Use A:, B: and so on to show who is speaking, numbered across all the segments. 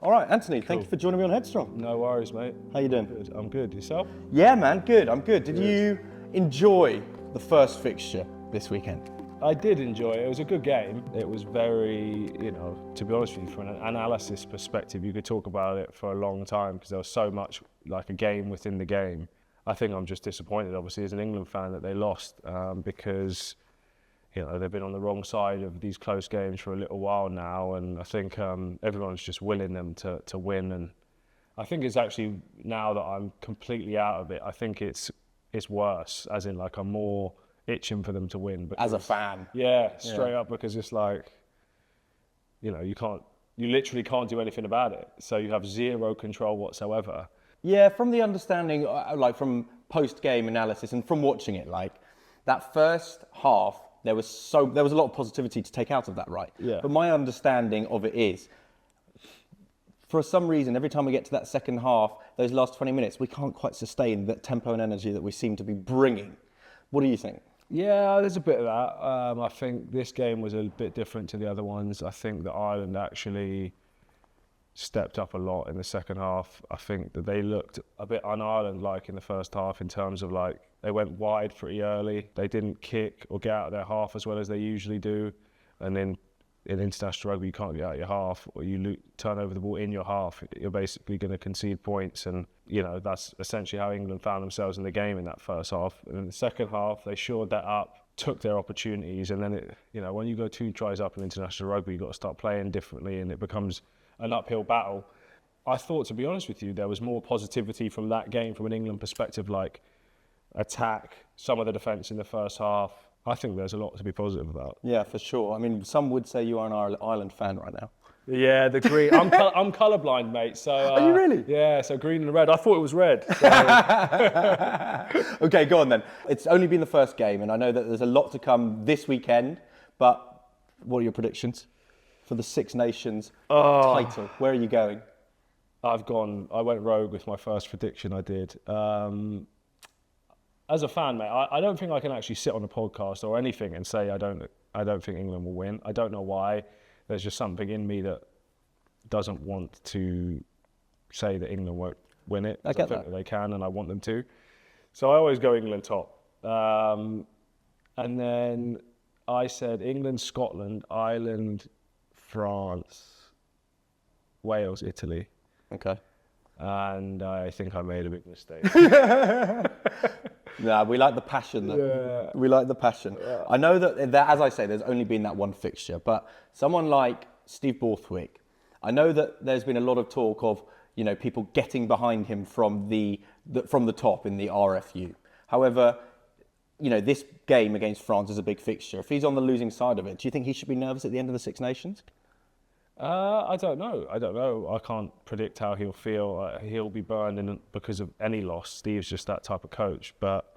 A: All right, Anthony, thank you for joining me on Headstrong.
B: No worries, mate.
A: How you doing?
B: Good. I'm good. Yourself?
A: Yeah, man, good. I'm good. Did you enjoy the first fixture this weekend?
B: I did enjoy it. It was a good game. It was very, to be honest with you, from an analysis perspective, you could talk about it for a long time because there was so much like a game within the game. I think I'm just disappointed, obviously, as an England fan that they lost because, they've been on the wrong side of these close games for a little while now, and I think everyone's just willing them to win. And I think it's actually, now that I'm completely out of it, I think it's worse, as in like I'm more itching for them to win.
A: As a fan?
B: Yeah, straight up, because it's like, you literally can't do anything about it. So you have zero control whatsoever.
A: Yeah, from the understanding, like from post-game analysis and from watching it, like that first half, there was a lot of positivity to take out of that, right?
B: Yeah.
A: But my understanding of it is, for some reason, every time we get to that second half, those last 20 minutes, we can't quite sustain that tempo and energy that we seem to be bringing. What do you think?
B: Yeah, there's a bit of that. I think this game was a bit different to the other ones. I think that Ireland actually stepped up a lot in the second half. I think that they looked a bit un-Ireland-like in the first half in terms of like, they went wide pretty early. They didn't kick or get out of their half as well as they usually do. And then in international rugby, you can't get out of your half, or you turn over the ball in your half, you're basically going to concede points. And, that's essentially how England found themselves in the game in that first half. And in the second half, they shored that up, took their opportunities. And then, when you go 2 tries up in international rugby, you've got to start playing differently, and it becomes an uphill battle. I thought, to be honest with you, there was more positivity from that game from an England perspective, like attack, some of the defence in the first half. I think there's a lot to be positive about.
A: Yeah, for sure. I mean, some would say you are an Ireland fan right now.
B: Yeah, the green. I'm colourblind, mate. So
A: are you really?
B: Yeah, so green and red. I thought it was red. So.
A: Okay, go on then. It's only been the first game, and I know that there's a lot to come this weekend, but what are your predictions for the Six Nations title? Where are you going?
B: I went rogue with my first prediction I did. As a fan, mate, I don't think I can actually sit on a podcast or anything and say I don't think England will win. I don't know why. There's just something in me that doesn't want to say that England won't win it.
A: I get
B: think
A: that
B: they can, and I want them to. So I always go England top. And then I said England, Scotland, Ireland, France, Wales, Italy.
A: Okay.
B: And I think I made a big mistake.
A: Nah, we like the passion.
B: Yeah.
A: We like the passion. Yeah. I know that, as I say, there's only been that one fixture, but someone like Steve Borthwick, I know that there's been a lot of talk of, people getting behind him from the top in the RFU. However, this game against France is a big fixture. If he's on the losing side of it, do you think he should be nervous at the end of the Six Nations?
B: I don't know. I can't predict how he'll feel. He'll be burned because of any loss. Steve's just that type of coach. But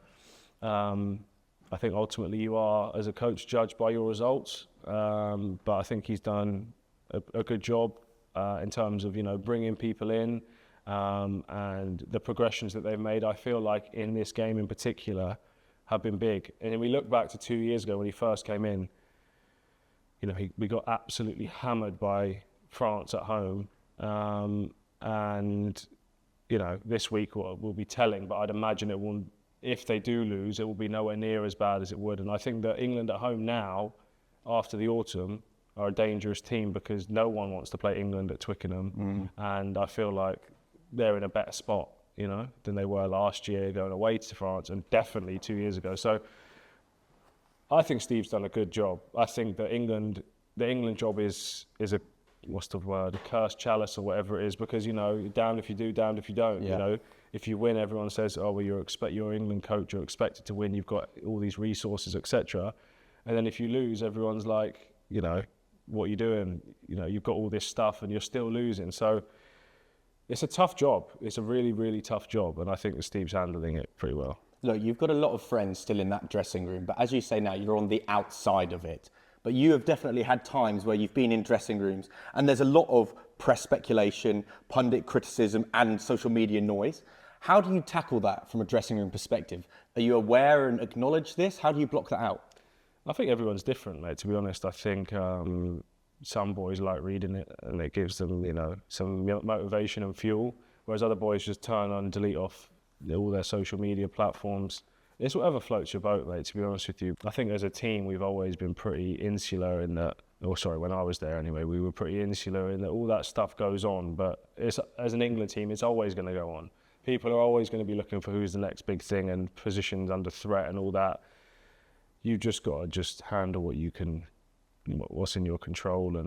B: I think ultimately you are, as a coach, judged by your results. But I think he's done a good job in terms of, bringing people in and the progressions that they've made. I feel like in this game in particular have been big. And then we look back to 2 years ago when he first came in. We got absolutely hammered by France at home. And, this week will be telling, but I'd imagine it will, if they do lose, it will be nowhere near as bad as it would. And I think that England at home now, after the autumn, are a dangerous team because no one wants to play England at Twickenham. And I feel like they're in a better spot, than they were last year going away to France and definitely 2 years ago. So I think Steve's done a good job. I think that the England job is a, what's the word, a cursed chalice or whatever it is, because, you're damned if you do, damned if you don't.
A: Yeah.
B: If you win, everyone says, oh, well, you're England coach, you're expected to win, you've got all these resources, etc. And then if you lose, everyone's like, what are you doing? You've got all this stuff and you're still losing. So it's a tough job. It's a really, really tough job. And I think that Steve's handling it pretty well.
A: Look, you've got a lot of friends still in that dressing room, but as you say now, you're on the outside of it. But you have definitely had times where you've been in dressing rooms and there's a lot of press speculation, pundit criticism and social media noise. How do you tackle that from a dressing room perspective? Are you aware and acknowledge this? How do you block that out?
B: I think everyone's different, mate, to be honest. I think, some boys like reading it, and it gives them, you know, some motivation and fuel, whereas other boys just turn on and delete off all their social media platforms. It's whatever floats your boat, mate, to be honest with you. I think as a team, we've always been pretty insular in that, when I was there anyway, we were pretty insular in that all that stuff goes on, but as an England team, it's always going to go on. People are always going to be looking for who's the next big thing and positions under threat and all that. You've just got to just handle what you can, what's in your control,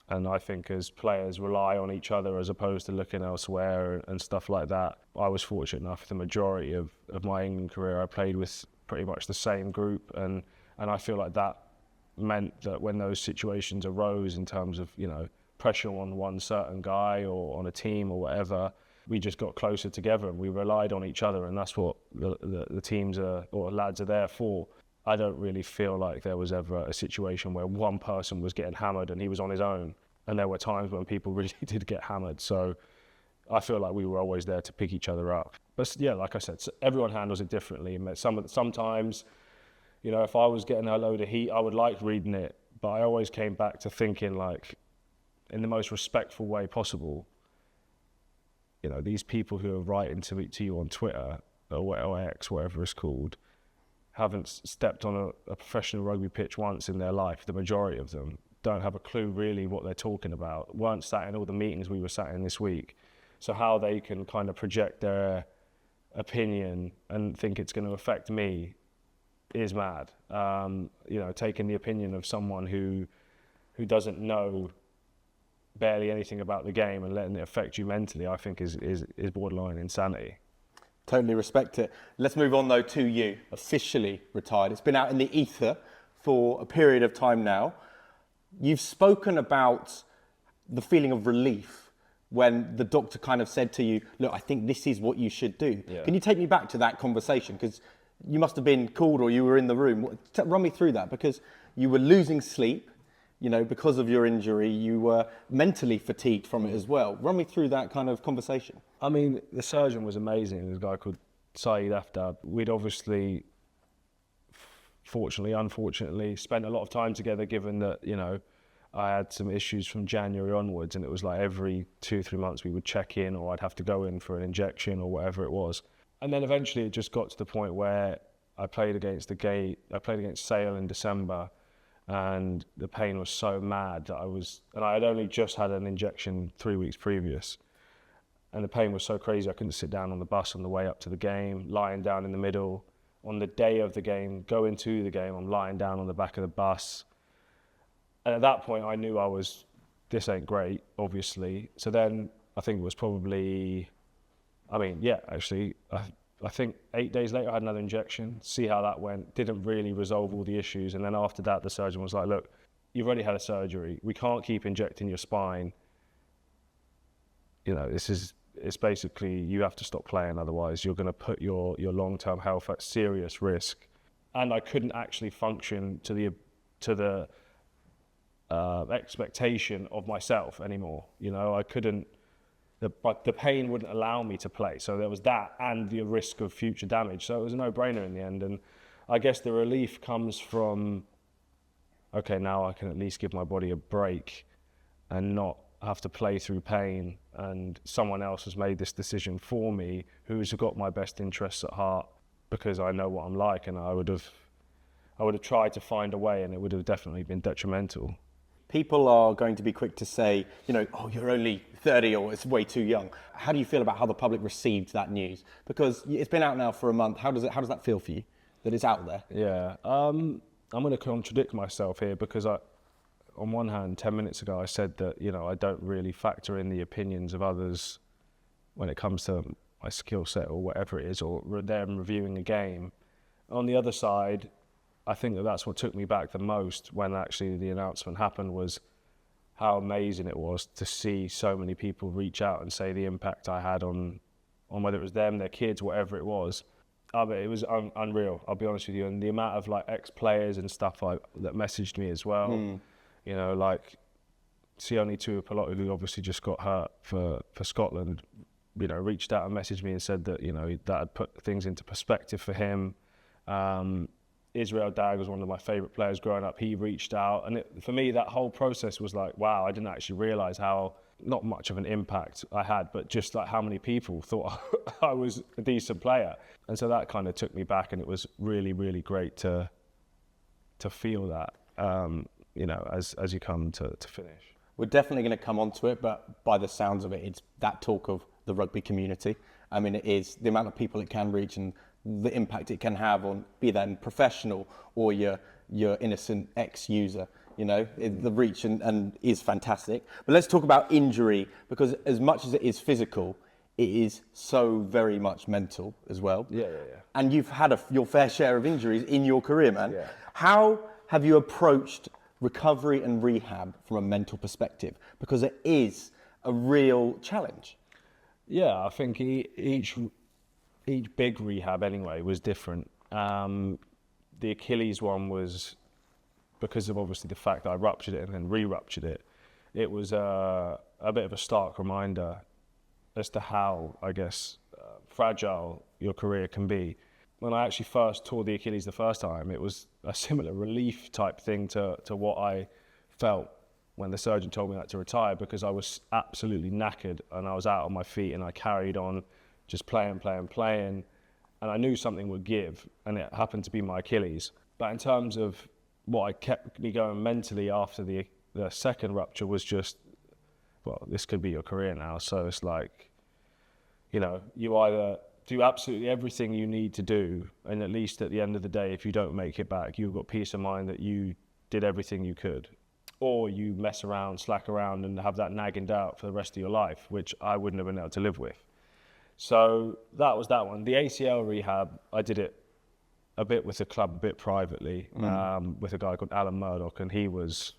B: and I think as players rely on each other as opposed to looking elsewhere and stuff like that. I was fortunate enough, the majority of my England career, I played with pretty much the same group, and I feel like that meant that when those situations arose in terms of, you know, pressure on one certain guy or on a team or whatever, we just got closer together and we relied on each other, and that's what the teams or lads are there for. I don't really feel like there was ever a situation where one person was getting hammered and he was on his own. And there were times when people really did get hammered. So I feel like we were always there to pick each other up. But yeah, like I said, everyone handles it differently. Sometimes, you know, if I was getting a load of heat, I would like reading it. But I always came back to thinking, like, in the most respectful way possible, you know, these people who are writing to you on Twitter or X, whatever it's called, haven't stepped on a professional rugby pitch once in their life. The majority of them don't have a clue really what they're talking about, weren't sat in all the meetings we were sat in this week. So how they can kind of project their opinion and think it's going to affect me is mad. You know, taking the opinion of someone who doesn't know barely anything about the game and letting it affect you mentally, I think is borderline insanity.
A: Totally respect it. Let's move on though to you, officially retired. It's been out in the ether for a period of time now. You've spoken about the feeling of relief when the doctor kind of said to you, look, I think this is what you should do. Yeah. Can you take me back to that conversation? Because you must have been called or you were in the room. Run me through that, because you were losing sleep, you know, because of your injury. You were mentally fatigued from it as well. Run me through that kind of conversation.
B: I mean, the surgeon was amazing. There's a guy called Saeed Aftab. We'd obviously, unfortunately, spent a lot of time together, given that, you know, I had some issues from January onwards, and it was like every 2-3 months we would check in, or I'd have to go in for an injection or whatever it was. And then eventually it just got to the point where I played against Sale in December, and the pain was so mad that I had only just had an injection 3 weeks previous. And the pain was so crazy I couldn't sit down on the bus on the way up to the game, lying down in the middle. On the day of the game, going to the game, I'm lying down on the back of the bus. And at that point, I knew this ain't great, obviously. So then I think it was probably, I think 8 days later, I had another injection, see how that went. Didn't really resolve all the issues. And then after that, the surgeon was like, look, you've already had a surgery. We can't keep injecting your spine. You know, it's basically, you have to stop playing, otherwise you're going to put your long-term health at serious risk. And I couldn't actually function to the expectation of myself anymore. You know, I couldn't, the pain wouldn't allow me to play. So there was that and the risk of future damage. So it was a no-brainer in the end. And I guess the relief comes from, okay, now I can at least give my body a break and not have to play through pain, and someone else has made this decision for me who's got my best interests at heart, because I know what I'm like, and I would have tried to find a way, and it would have definitely been detrimental.
A: People are going to be quick to say, you know, oh, you're only 30 or it's way too young. How do you feel about how the public received that news? Because it's been out now for a month. How does that feel for you, that it's out there?
B: Yeah, I'm going to contradict myself here, because on one hand, 10 minutes ago, I said that, you know, I don't really factor in the opinions of others when it comes to my skill set or whatever it is, or them reviewing a game. On the other side, I think that's what took me back the most when actually the announcement happened, was how amazing it was to see so many people reach out and say the impact I had on whether it was them, their kids, whatever it was. But it was unreal, I'll be honest with you. And the amount of like ex-players and stuff that messaged me as well. You know, like Sione Tuipulotu, who obviously just got hurt for Scotland, you know, reached out and messaged me and said that, you know, that had put things into perspective for him. Israel Dag was one of my favourite players growing up. He reached out, and for me, that whole process was like, wow, I didn't actually realise how not much of an impact I had, but just like how many people thought I was a decent player. And so that kind of took me back, and it was really, really great to feel that, as you come to finish.
A: We're definitely going to come onto it, but by the sounds of it, it's that talk of the rugby community. I mean, it is the amount of people it can reach and the impact it can have on, be that professional or your innocent ex-user. The reach and is fantastic. But let's talk about injury, because as much as it is physical, it is so very much mental as well.
B: Yeah.
A: And you've had your fair share of injuries in your career, man.
B: Yeah.
A: How have you approached recovery and rehab from a mental perspective? Because it is a real challenge.
B: Yeah, I think each big rehab anyway was different. The Achilles one was, because of obviously the fact that I ruptured it and then re-ruptured it, it was a bit of a stark reminder as to how, I guess, fragile your career can be. When I actually first tore the Achilles the first time, it was a similar relief type thing to what I felt when the surgeon told me that to retire, because I was absolutely knackered and I was out on my feet and I carried on just playing. And I knew something would give, and it happened to be my Achilles. But in terms of what kept me going mentally after the second rupture was just, well, this could be your career now. So it's like, you either do absolutely everything you need to do, and at least at the end of the day, if you don't make it back, you've got peace of mind that you did everything you could. Or you mess around, slack around, and have that nagging doubt for the rest of your life, which I wouldn't have been able to live with. So that was that one. The ACL rehab, I did it a bit with the club, a bit privately, with a guy called Alan Murdoch, and he was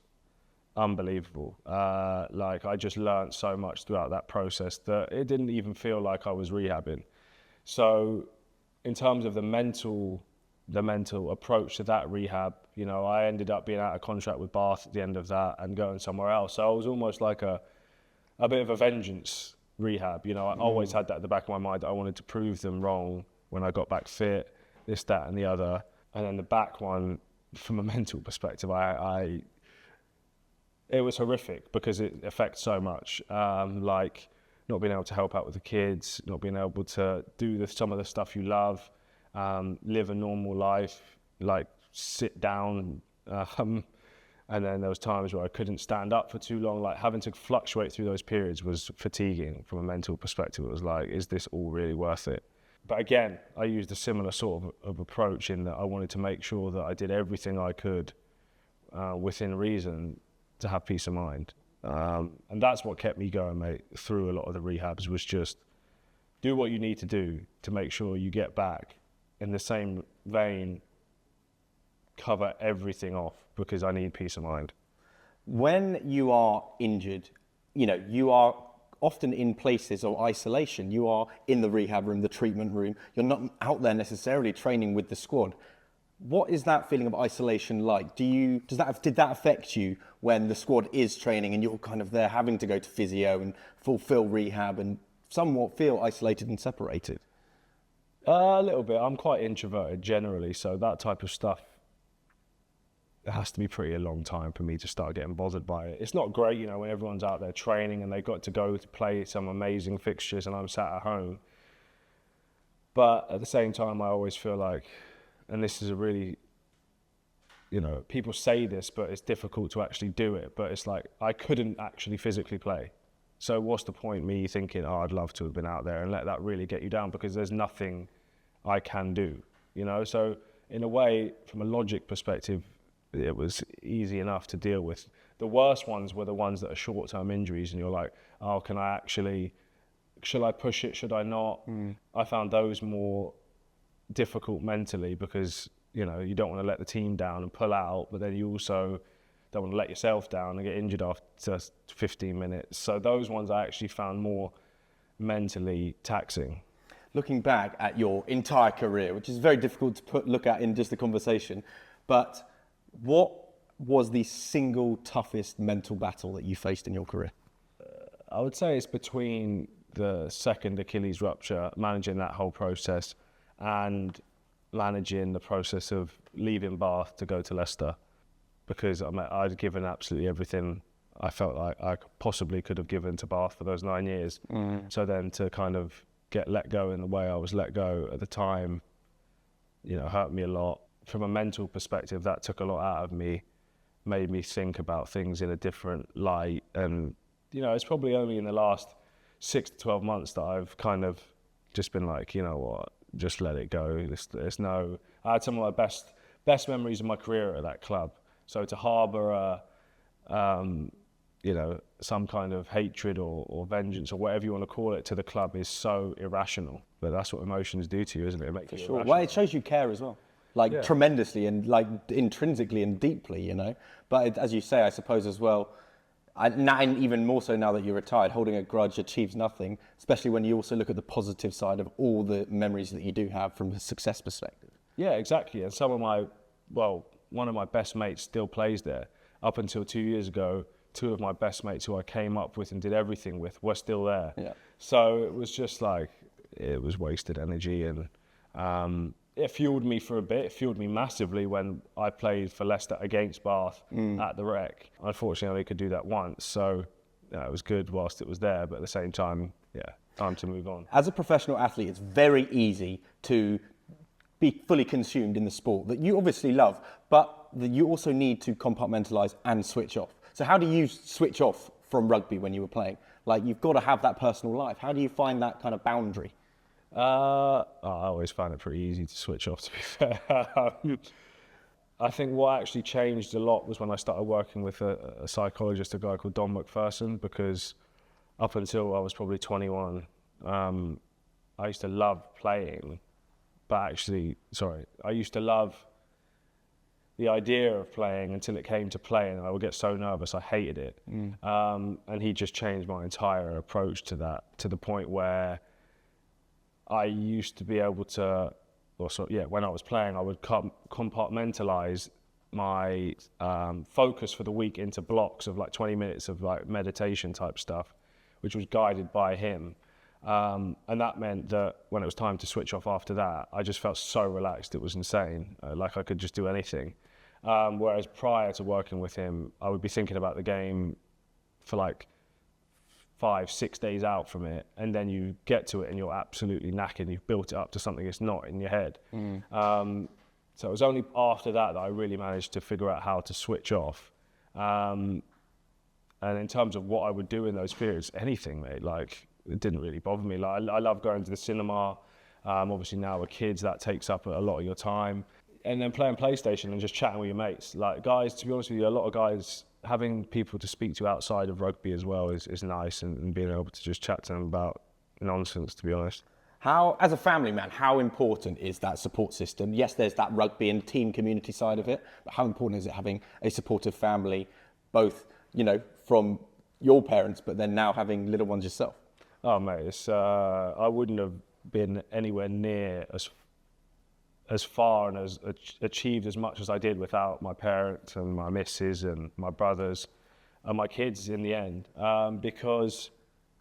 B: unbelievable. I just learned so much throughout that process that it didn't even feel like I was rehabbing. So in terms of the mental approach to that rehab, I ended up being out of contract with Bath at the end of that and going somewhere else. So I was almost like a bit of a vengeance rehab. I always had that at the back of my mind, that I wanted to prove them wrong when I got back fit, this, that, and the other. And then the back one, from a mental perspective, it was horrific because it affects so much. Like not being able to help out with the kids, not being able to do some of the stuff you love, live a normal life, like sit down. And then there was times where I couldn't stand up for too long. Like having to fluctuate through those periods was fatiguing from a mental perspective. It was like, is this all really worth it? But again, I used a similar sort of approach in that I wanted to make sure that I did everything I could within reason to have peace of mind. And that's what kept me going, mate, through a lot of the rehabs, was just do what you need to do to make sure you get back. In the same vein, cover everything off, because I need peace of mind.
A: When you are injured, you are often in places of isolation. You are in the rehab room, the treatment room. You're not out there necessarily training with the squad. What is that feeling of isolation like? Did that affect you when the squad is training and you're kind of there having to go to physio and fulfill rehab and somewhat feel isolated and separated?
B: A little bit. I'm quite introverted generally, so that type of stuff, it has to be pretty a long time for me to start getting bothered by it. It's not great, when everyone's out there training and they got to go to play some amazing fixtures and I'm sat at home. But at the same time, I always feel like, and this is a really, people say this, but it's difficult to actually do it. But it's like, I couldn't actually physically play. So what's the point me thinking, I'd love to have been out there, and let that really get you down, because there's nothing I can do, So in a way, from a logic perspective, it was easy enough to deal with. The worst ones were the ones that are short-term injuries, and you're like, oh, should I push it, should I not? I found those more difficult mentally, because you don't want to let the team down and pull out, but then you also don't want to let yourself down and get injured after 15 minutes. So those ones I actually found more mentally taxing.
A: Looking back at your entire career, which is very difficult to look at in just a conversation, but what was the single toughest mental battle that you faced in your career?
B: I would say it's between the second Achilles rupture, managing that whole process, and managing the process of leaving Bath to go to Leicester, because I'd given absolutely everything I felt like I possibly could have given to Bath for those 9 years. So then to kind of get let go in the way I was let go at the time, you know, hurt me a lot. From a mental perspective, that took a lot out of me, made me think about things in a different light. And, you know, it's probably only in the last 6 to 12 months that I've kind of just been like, you know what, just let it go. I had some of my best memories of my career at that club. So to harbour you know, some kind of hatred or vengeance or whatever you want to call it to the club is so irrational. But that's what emotions do to you, isn't it? It makes you irrational.
A: Well, it shows you care as well, like tremendously and like intrinsically and deeply, you know. But as you say, I suppose as well, and even more so now that you're retired, holding a grudge achieves nothing, especially when you also look at the positive side of all the memories that you do have from a success perspective.
B: Yeah, exactly. And one of my best mates still plays there. Up until 2 years ago, 2 of my best mates who I came up with and did everything with were still there. Yeah. So it was just like, it was wasted energy, and it fueled me for a bit. It fueled me massively when I played for Leicester against Bath at the Rec. Unfortunately, I only could do that once, so it was good whilst it was there, but at the same time, time to move on.
A: As a professional athlete, it's very easy to be fully consumed in the sport that you obviously love, but that you also need to compartmentalise and switch off. So how do you switch off from rugby when you were playing? Like, you've got to have that personal life. How do you find that kind of boundary?
B: I always found it pretty easy to switch off, to be fair. I think what actually changed a lot was when I started working with a psychologist, a guy called Don McPherson, because up until I was probably 21, I used to love playing, but I used to love the idea of playing until it came to playing, and I would get so nervous, I hated it. And he just changed my entire approach to that, to the point where I used to be able to, when I was playing, I would compartmentalize my focus for the week into blocks of like 20 minutes of like meditation type stuff, which was guided by him. And that meant that when it was time to switch off after that, I just felt so relaxed, it was insane. Like I could just do anything. Whereas prior to working with him, I would be thinking about the game for like 5-6 days out from it, and then you get to it and you're absolutely knackered. You've built it up to something it's not in your head. So it was only after that I really managed to figure out how to switch off. And in terms of what I would do in those periods, anything, mate. Like, it didn't really bother me. Like, I love going to the cinema. Obviously now with kids, that takes up a lot of your time. And then playing PlayStation and just chatting with your mates. Like, guys, to be honest with you, a lot of guys, having people to speak to outside of rugby as well is nice, and being able to just chat to them about nonsense, to be honest.
A: How, as a family man, how important is that support system? Yes, there's that rugby and team community side of it, but how important is it having a supportive family, both, you know, from your parents, but then now having little ones yourself?
B: Oh, mate, I wouldn't have been anywhere near as far and as achieved as much as I did without my parents and my missus and my brothers and my kids in the end, because,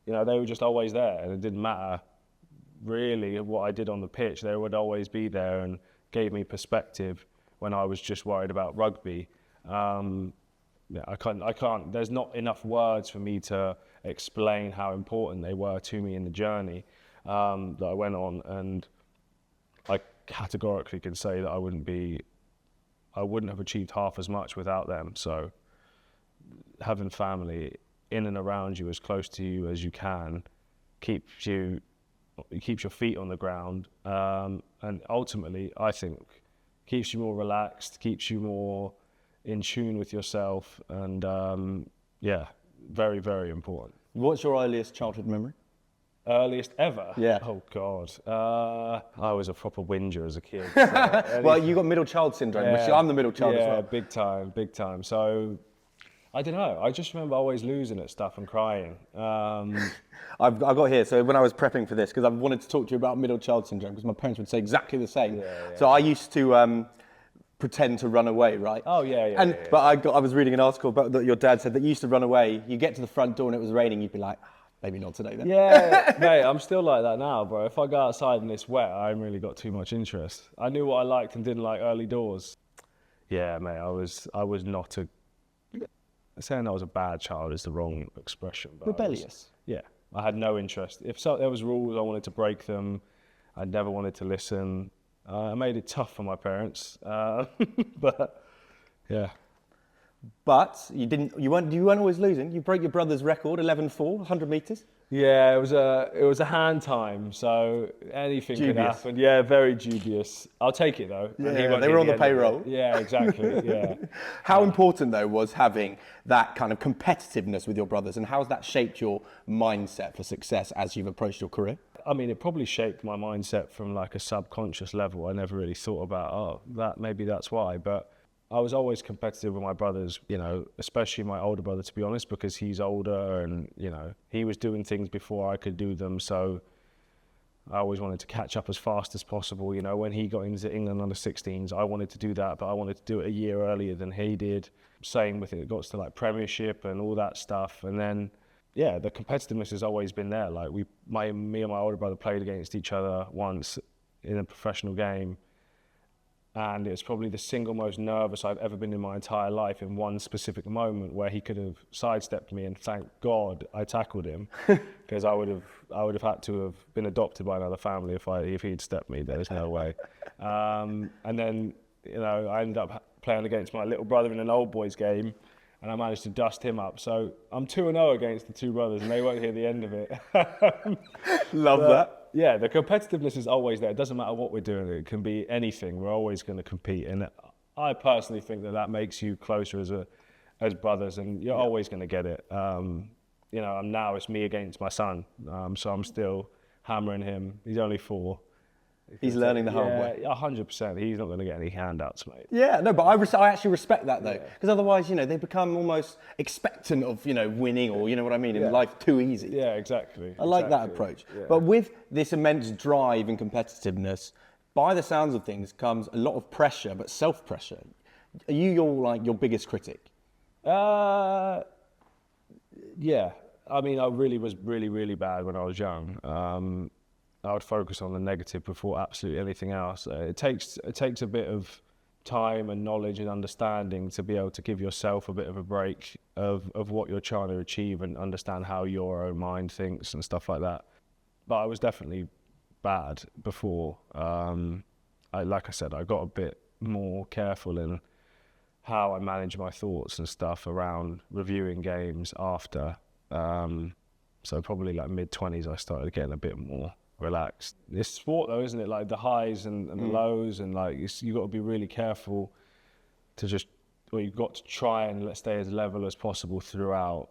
B: you know, they were just always there, and it didn't matter really what I did on the pitch. They would always be there and gave me perspective when I was just worried about rugby. I can't, there's not enough words for me to explain how important they were to me in the journey that I went on, and I categorically can say that I wouldn't have achieved half as much without them. So having family in and around you, as close to you as you can, keeps your feet on the ground, and ultimately I think keeps you more relaxed, keeps you more in tune with yourself, and very, very important.
A: What's your earliest childhood memory?
B: Earliest ever?
A: Yeah.
B: Oh God. I was a proper whinger as a kid. So
A: well, you got middle child syndrome, which I'm the middle child as well.
B: Yeah, big time. So I don't know. I just remember always losing at stuff and crying.
A: I've got here, so when I was prepping for this, because I wanted to talk to you about middle child syndrome, because my parents would say exactly the same. So I used to pretend to run away, right?
B: Oh, yeah.
A: But I was reading an article about that your dad said that you used to run away, you get to the front door and it was raining, you'd be like, maybe not today then.
B: Yeah, mate, I'm still like that now, bro. If I go outside and it's wet, I haven't really got too much interest. I knew what I liked and didn't like early doors. Yeah, mate, I was not a, saying I was a bad child is the wrong expression, but
A: Rebellious.
B: I had no interest. If there was rules, I wanted to break them. I never wanted to listen. I made it tough for my parents, but yeah.
A: But you weren't always losing. You broke your brother's record, 11.4, 100 metres.
B: Yeah, it was a hand time, so anything could
A: Dubious.
B: happen. Yeah, very dubious. I'll take it though. and he
A: Yeah,
B: won't
A: they
B: hear
A: were on the
B: end of it.
A: payroll.
B: Yeah, exactly. Yeah.
A: How important, though, was having that kind of competitiveness with your brothers, and how's that shaped your mindset for success as you've approached your career?
B: I mean, it probably shaped my mindset from like a subconscious level. I never really thought about, maybe that's why. But I was always competitive with my brothers, you know, especially my older brother, to be honest, because he's older and, you know, he was doing things before I could do them. So I always wanted to catch up as fast as possible. You know, when he got into England under 16s, I wanted to do that, but I wanted to do it a year earlier than he did. Same with it got to like Premiership and all that stuff. And then, yeah, the competitiveness has always been there. Like me and my older brother played against each other once in a professional game. And it was probably the single most nervous I've ever been in my entire life in one specific moment where he could have sidestepped me, and thank God I tackled him, because I would have had to have been adopted by another family if he'd stepped me. There's no way. And then, you know, I ended up playing against my little brother in an old boys game, and I managed to dust him up. So I'm 2-0 against the two brothers, and they won't hear the end of it.
A: Love that.
B: Yeah, the competitiveness is always there. It doesn't matter what we're doing. It can be anything. We're always going to compete. And I personally think that makes you closer as brothers, and you're always going to get it. You know, now it's me against my son. So I'm still hammering him. He's only 4.
A: He's learning the hard way.
B: Yeah, 100%. He's not going to get any handouts, mate.
A: Yeah, no, but I actually respect that, though, because otherwise, you know, they become almost expectant of, you know, winning, or, you know what I mean, in life too easy.
B: Yeah, exactly.
A: I like that approach.
B: Yeah.
A: But with this immense drive and competitiveness, by the sounds of things comes a lot of pressure, but self-pressure. Are you your biggest critic?
B: Yeah. I mean, I really was really bad when I was young. I would focus on the negative before absolutely anything else. It takes a bit of time and knowledge and understanding to be able to give yourself a bit of a break of what you're trying to achieve and understand how your own mind thinks and stuff like that. But I was definitely bad before. Like I said, I got a bit more careful in how I manage my thoughts and stuff around reviewing games after. So probably like mid-20s, I started getting a bit more relaxed. It's sport though, isn't it? Like the highs and the lows, and like you got to be really careful to you've got to try and stay as level as possible throughout.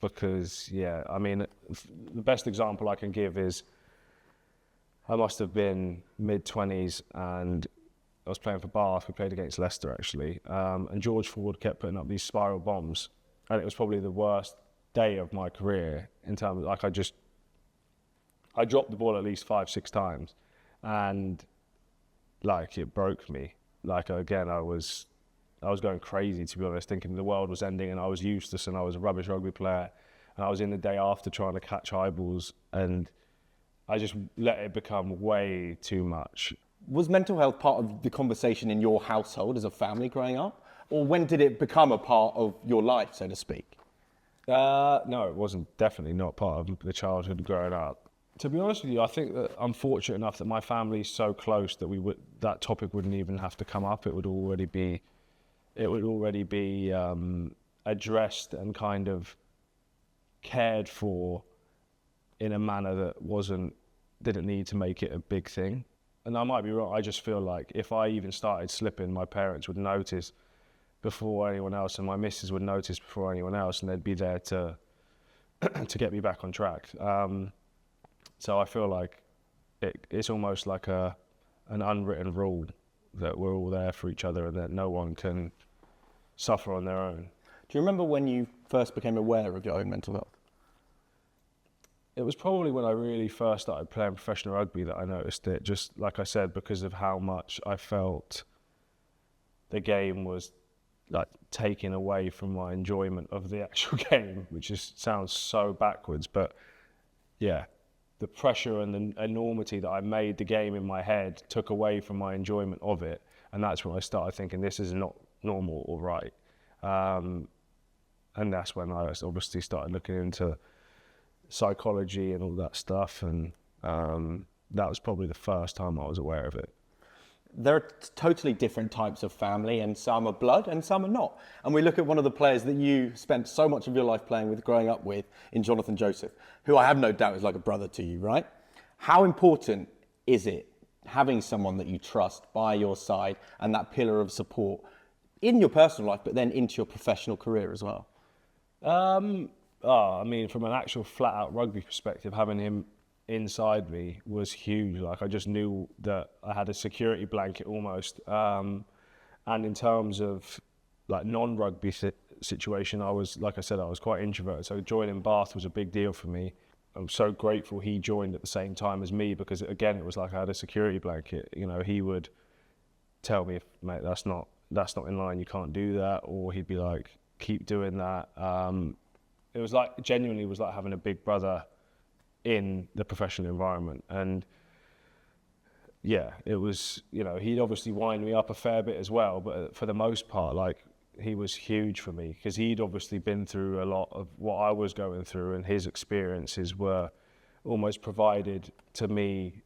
B: Because I mean, the best example I can give is I must have been mid-20s and I was playing for Bath. We played against Leicester actually, and George Ford kept putting up these spiral bombs, and it was probably the worst day of my career in terms of like I dropped the ball at least 5-6 times, and like it broke me. Like again, I was going crazy, to be honest, thinking the world was ending, and I was useless, and I was a rubbish rugby player, and I was in the day after trying to catch high balls, and I just let it become way too much.
A: Was mental health part of the conversation in your household as a family growing up, or when did it become a part of your life, so to speak?
B: No, it wasn't. Definitely not part of the childhood growing up. To be honest with you, I think that I'm fortunate enough that my family's so close that that topic wouldn't even have to come up. It would already be addressed and kind of cared for in a manner that didn't need to make it a big thing. And I might be wrong. I just feel like if I even started slipping, my parents would notice before anyone else, and my missus would notice before anyone else, and they'd be there to get me back on track. So I feel like it's almost like an unwritten rule that we're all there for each other and that no one can suffer on their own.
A: Do you remember when you first became aware of your own mental health?
B: It was probably when I really first started playing professional rugby that I noticed it, just like I said, because of how much I felt the game was like taking away from my enjoyment of the actual game, which sounds so backwards, but yeah. The pressure and the enormity that I made the game in my head took away from my enjoyment of it. And that's when I started thinking this is not normal or right. And that's when I obviously started looking into psychology and all that stuff. And that was probably the first time I was aware of it.
A: There are totally different types of family, and some are blood and some are not. And we look at one of the players that you spent so much of your life playing with, growing up with, in Jonathan Joseph, who I have no doubt is like a brother to you, right? How important is it having someone that you trust by your side and that pillar of support in your personal life, but then into your professional career as well?
B: I mean, from an actual flat-out rugby perspective, having him inside me was huge. Like, I just knew that I had a security blanket almost. And in terms of like non-rugby situation, I was, like I said, I was quite introverted. So joining Bath was a big deal for me. I'm so grateful he joined at the same time as me, because again, it was like I had a security blanket. You know, he would tell me, mate, that's not in line, you can't do that, or he'd be like, keep doing that. It was like, genuinely was like having a big brother in the professional environment. And yeah, it was, you know, he'd obviously wind me up a fair bit as well, but for the most part, like, he was huge for me, because he'd obviously been through a lot of what I was going through, and his experiences were almost provided to me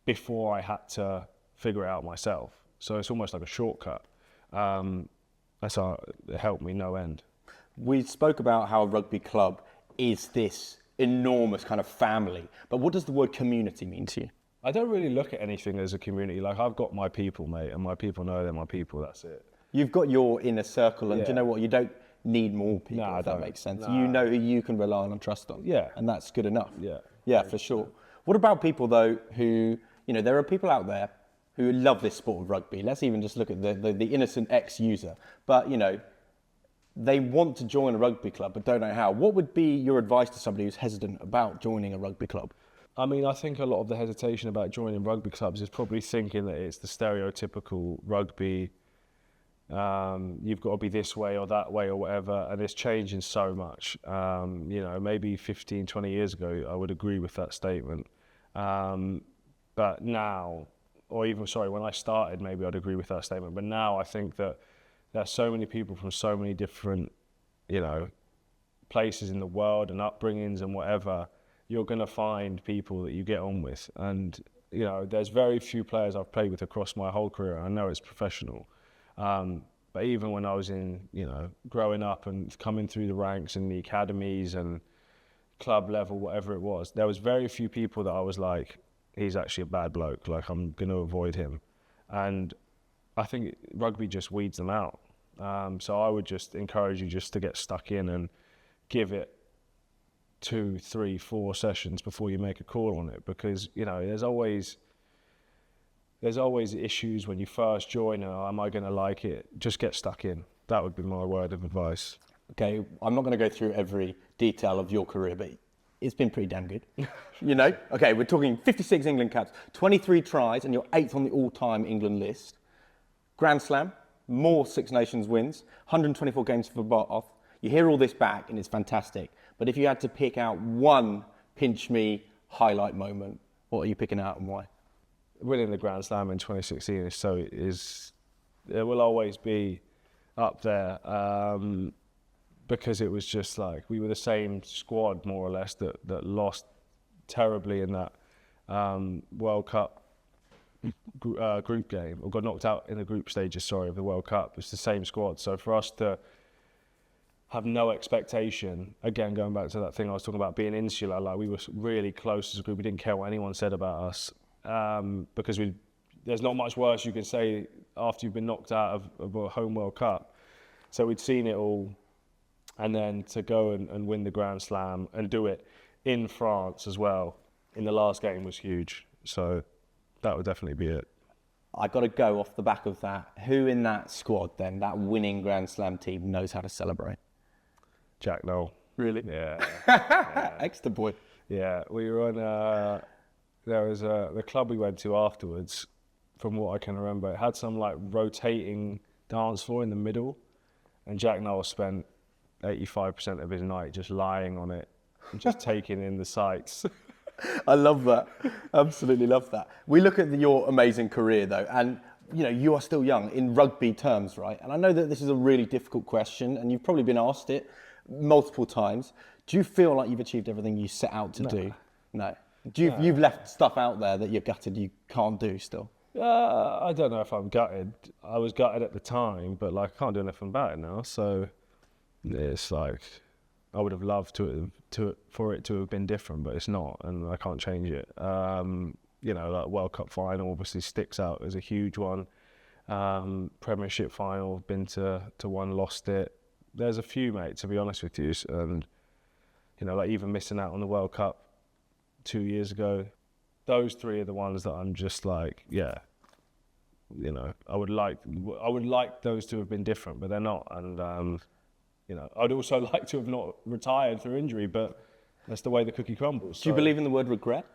B: before I had to figure it out myself. So it's almost like a shortcut. So it helped me no end.
A: We spoke about how a rugby club is this enormous kind of family, but what does the word community mean to you?
B: I don't really look at anything as a community. Like, I've got my people, mate, and my people know they're my people, that's it.
A: You've got your inner circle, and do you know what? You don't need more people,
B: No,
A: if that makes sense.
B: No.
A: You know who you can rely on and trust on.
B: Yeah.
A: And that's good enough.
B: Yeah.
A: Yeah, for sure. What about people, though, who, you know, there are people out there who love this sport of rugby. Let's even just look at the innocent ex-user. But, you know, they want to join a rugby club but don't know how. What would be your advice to somebody who's hesitant about joining a rugby club?
B: I mean, I think a lot of the hesitation about joining rugby clubs is probably thinking that it's the stereotypical rugby, you've got to be this way or that way or whatever, and it's changing so much. You know, maybe 15, 20 years ago, I would agree with that statement. But now, or even, sorry, when I started, maybe I'd agree with that statement. But now I think that there's so many people from so many different, you know, places in the world and upbringings and whatever, you're going to find people that you get on with. And, you know, there's very few players I've played with across my whole career. I know it's professional. But even when I was in, you know, growing up and coming through the ranks in the academies and club level, whatever it was, there was very few people that I was like, he's actually a bad bloke, like, I'm going to avoid him. And I think rugby just weeds them out. So I would just encourage you just to get stuck in and give it 2, 3, 4 sessions before you make a call on it, because, you know, there's always issues when you first join. Am I going to like it? Just get stuck in. That would be my word of advice.
A: Okay, I'm not going to go through every detail of your career, but it's been pretty damn good. You know? Okay, we're talking 56 England caps, 23 tries, and you're 8th on the all-time England list. Grand Slam, more Six Nations wins, 124 games for Bath. You hear all this back, and it's fantastic. But if you had to pick out one pinch me highlight moment, what are you picking out and why?
B: Winning the Grand Slam in 2016 it will always be up there, because it was just like, we were the same squad more or less that lost terribly in that World Cup group game, or got knocked out in the group stages, of the World Cup. It's the same squad. So for us to have no expectation, again, going back to that thing I was talking about, being insular, like, we were really close as a group. We didn't care what anyone said about us, because there's not much worse you can say after you've been knocked out of a home World Cup. So we'd seen it all, and then to go and win the Grand Slam and do it in France as well in the last game was huge. So that would definitely be it.
A: I got to go off the back of that. Who in that squad then, that winning Grand Slam team, knows how to celebrate?
B: Jack Noel.
A: Really?
B: Yeah.
A: Extra boy.
B: Yeah, we were on, there was the club we went to afterwards, from what I can remember, it had some like rotating dance floor in the middle, and Jack Noel spent 85% of his night just lying on it and just taking in the sights.
A: I love that. Absolutely love that. We look at your amazing career though, and you are still young in rugby terms, right? And I know that this is a really difficult question, and you've probably been asked it multiple times. Do you feel like you've achieved everything you set out to do? No. You've left stuff out there that you're gutted you can't do still?
B: I don't know if I'm gutted. I was gutted at the time, but like I can't do anything about it now. So it's like I would have loved for it to have been different, but it's not, and I can't change it. Like World Cup final obviously sticks out as a huge one. Premiership final, been to one, lost it. There's a few, mate, to be honest with you, and like even missing out on the World Cup 2 years ago. Those three are the ones that I'm just like, I would like those to have been different, but they're not. And I'd also like to have not retired through injury, but that's the way the cookie crumbles.
A: Do you believe in the word regret?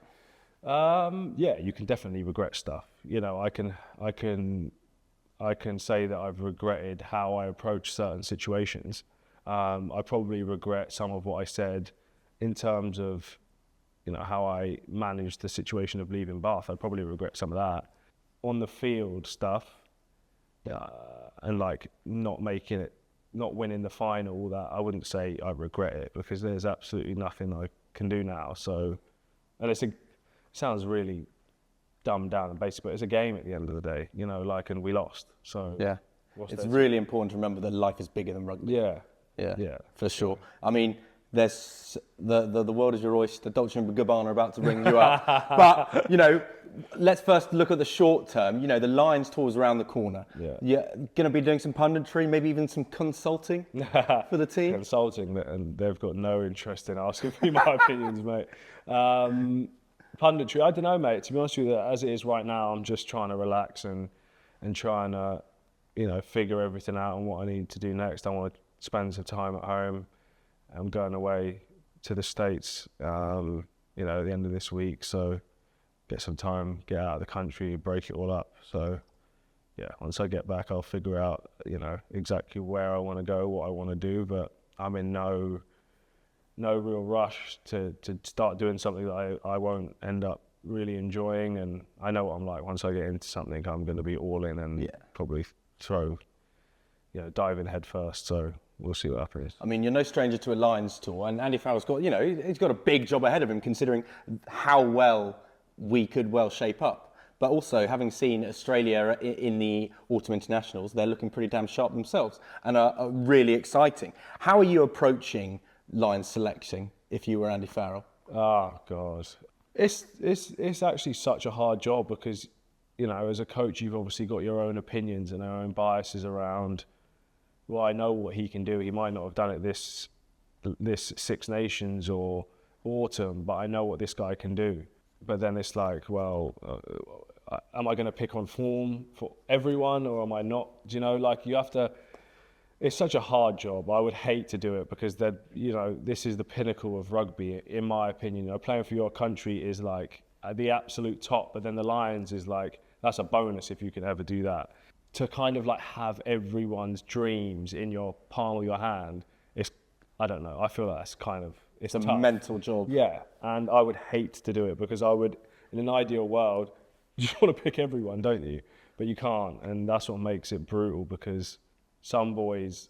B: Yeah, you can definitely regret stuff. I can say that I've regretted how I approach certain situations. I probably regret some of what I said in terms of, how I managed the situation of leaving Bath. I'd probably regret some of that. On the field stuff, and like not winning the final, that I wouldn't say I regret it, because there's absolutely nothing I can do now. So, and it sounds really dumbed down and basic, but it's a game at the end of the day, and we lost. So
A: yeah, it's really important to remember that life is bigger than rugby. Yeah, for sure. I mean, there's the world is your oyster. Dolce & Gabbana are about to ring you up. But, let's first look at the short term. The Lions tour's around the corner.
B: Yeah.
A: You're going to be doing some punditry, maybe even some consulting for the team?
B: Consulting, and they've got no interest in asking me my opinions, mate. Punditry, I don't know, mate. To be honest with you, as it is right now, I'm just trying to relax and trying to, figure everything out and what I need to do next. I want to spend some time at home. I'm going away to the States, at the end of this week. So get some time, get out of the country, break it all up. So yeah, once I get back, I'll figure out, exactly where I want to go, what I want to do. But I'm in no real rush to start doing something that I won't end up really enjoying. And I know what I'm like. Once I get into something, I'm going to be all in and probably dive in head first. So we'll see what happens.
A: I mean, you're no stranger to a Lions tour, and Andy Farrell's got, he's got a big job ahead of him, considering how well we could shape up. But also, having seen Australia in the autumn internationals, they're looking pretty damn sharp themselves and are really exciting. How are you approaching Lions selecting if you were Andy Farrell?
B: Oh God, it's actually such a hard job, because as a coach, you've obviously got your own opinions and our own biases around. Well, I know what he can do. He might not have done it this Six Nations or autumn, but I know what this guy can do. But then it's like, well, am I going to pick on form for everyone, or am I not? You have to. It's such a hard job. I would hate to do it, because this is the pinnacle of rugby, in my opinion. Playing for your country is like at the absolute top, but then the Lions is like, that's a bonus if you can ever do that. To kind of like have everyone's dreams in your palm of your hand, I don't know. I feel like it's
A: a
B: tough.
A: Mental job.
B: Yeah, and I would hate to do it, because I would, in an ideal world, you just want to pick everyone, don't you? But you can't, and that's what makes it brutal, because some boys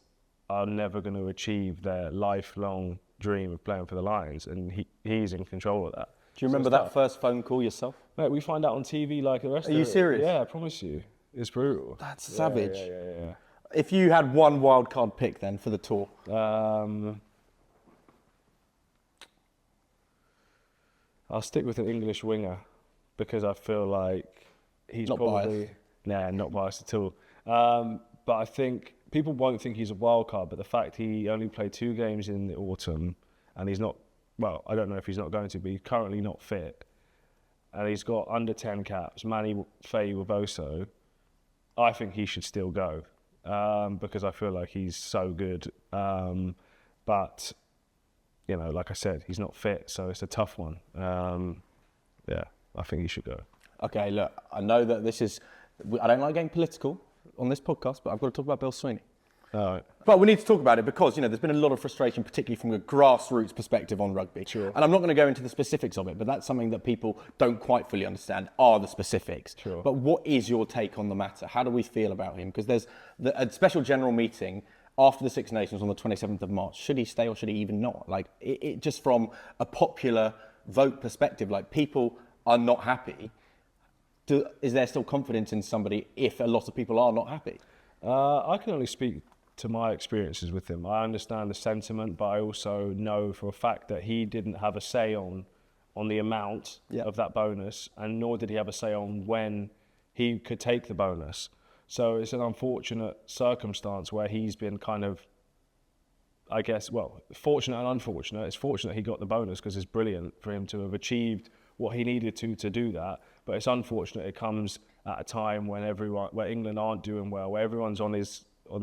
B: are never going to achieve their lifelong dream of playing for the Lions, and he's in control of that.
A: Do you remember that first phone call yourself?
B: Mate, we find out on TV like the rest of it.
A: Are you serious?
B: Yeah, I promise you. It's brutal.
A: That's savage.
B: Yeah.
A: If you had one wild card pick then for the tour?
B: I'll stick with an English winger, because I feel like he's
A: not
B: probably...
A: biased.
B: Not biased at all. But I think people won't think he's a wild card, but the fact he only played 2 games in the autumn, and he's not... Well, I don't know if he's not going to, but he's currently not fit. And he's got under 10 caps, Manny Faye-Wovoso. I think he should still go, because I feel like he's so good. But, like I said, he's not fit, so it's a tough one. I think he should go.
A: Okay, look, I know that I don't like getting political on this podcast, but I've got to talk about Bill Sweeney.
B: All right.
A: But we need to talk about it because, there's been a lot of frustration, particularly from a grassroots perspective on rugby.
B: Sure.
A: And I'm not going to go into the specifics of it, but that's something that people don't quite fully understand are the specifics.
B: Sure.
A: But what is your take on the matter? How do we feel about him? Because there's a special general meeting after the Six Nations on the 27th of March. Should he stay or should he even not? Like, it just from a popular vote perspective, like, people are not happy. Is there still confidence in somebody if a lot of people are not happy?
B: I can only speak to my experiences with him. I understand the sentiment, but I also know for a fact that he didn't have a say on the amount of that bonus, and nor did he have a say on when he could take the bonus. So it's an unfortunate circumstance where he's been kind of, I guess, well, fortunate and unfortunate. It's fortunate he got the bonus because it's brilliant for him to have achieved what he needed to do that. But it's unfortunate it comes at a time when where England aren't doing well, where everyone's on the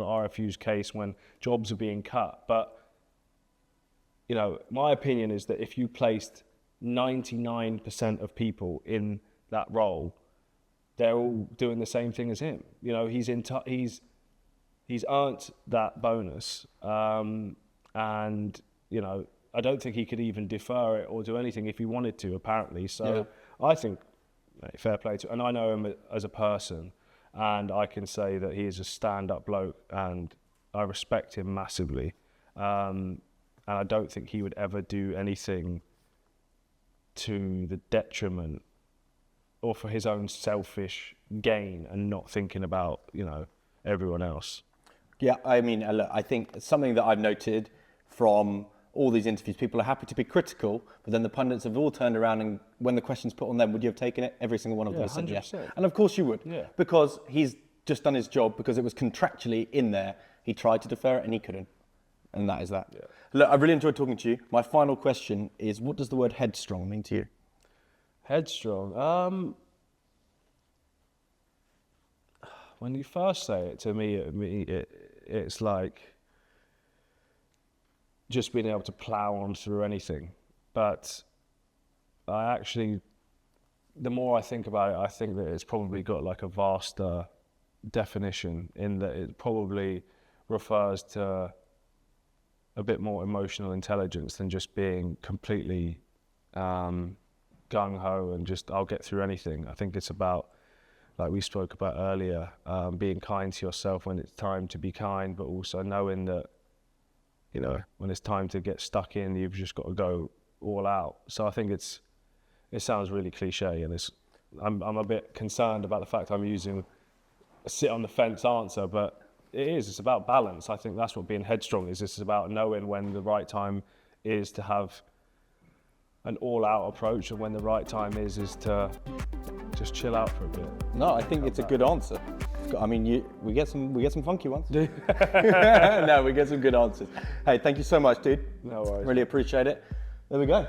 B: RFU's case, when jobs are being cut. But, my opinion is that if you placed 99% of people in that role, they're all doing the same thing as him. He's earned that bonus, and I don't think he could even defer it or do anything if he wanted to, apparently. So I think fair play to, and I know him as a person, and I can say that he is a stand-up bloke, and I respect him massively. And I don't think he would ever do anything to the detriment or for his own selfish gain and not thinking about, everyone else.
A: Yeah, I mean, look, I think something that I've noted from all these interviews, people are happy to be critical, but then the pundits have all turned around and when the question's put on them, would you have taken it? Every single one of them has said yes. And of course you would, because he's just done his job, because it was contractually in there. He tried to defer it and he couldn't. And that is that. Yeah. Look, I really enjoyed talking to you. My final question is, what does the word headstrong mean to you?
B: Headstrong. When you first say it to me, it's like just being able to plow on through anything. But I actually, the more I think about it, I think that it's probably got like a vaster definition, in that it probably refers to a bit more emotional intelligence than just being completely gung-ho and just, I'll get through anything. I think it's about, like we spoke about earlier, being kind to yourself when it's time to be kind, but also knowing that, when it's time to get stuck in, you've just got to go all out. So I think it sounds really cliche, and I'm a bit concerned about the fact I'm using a sit on the fence answer, but it's about balance. I think that's what being headstrong is. It's about knowing when the right time is to have an all-out approach, and when the right time is to just chill out for a bit.
A: No, I think it's a good answer. I mean, we get some funky ones. No, we get some good answers. Hey, thank you so much, dude.
B: No worries.
A: Really appreciate it. There we go.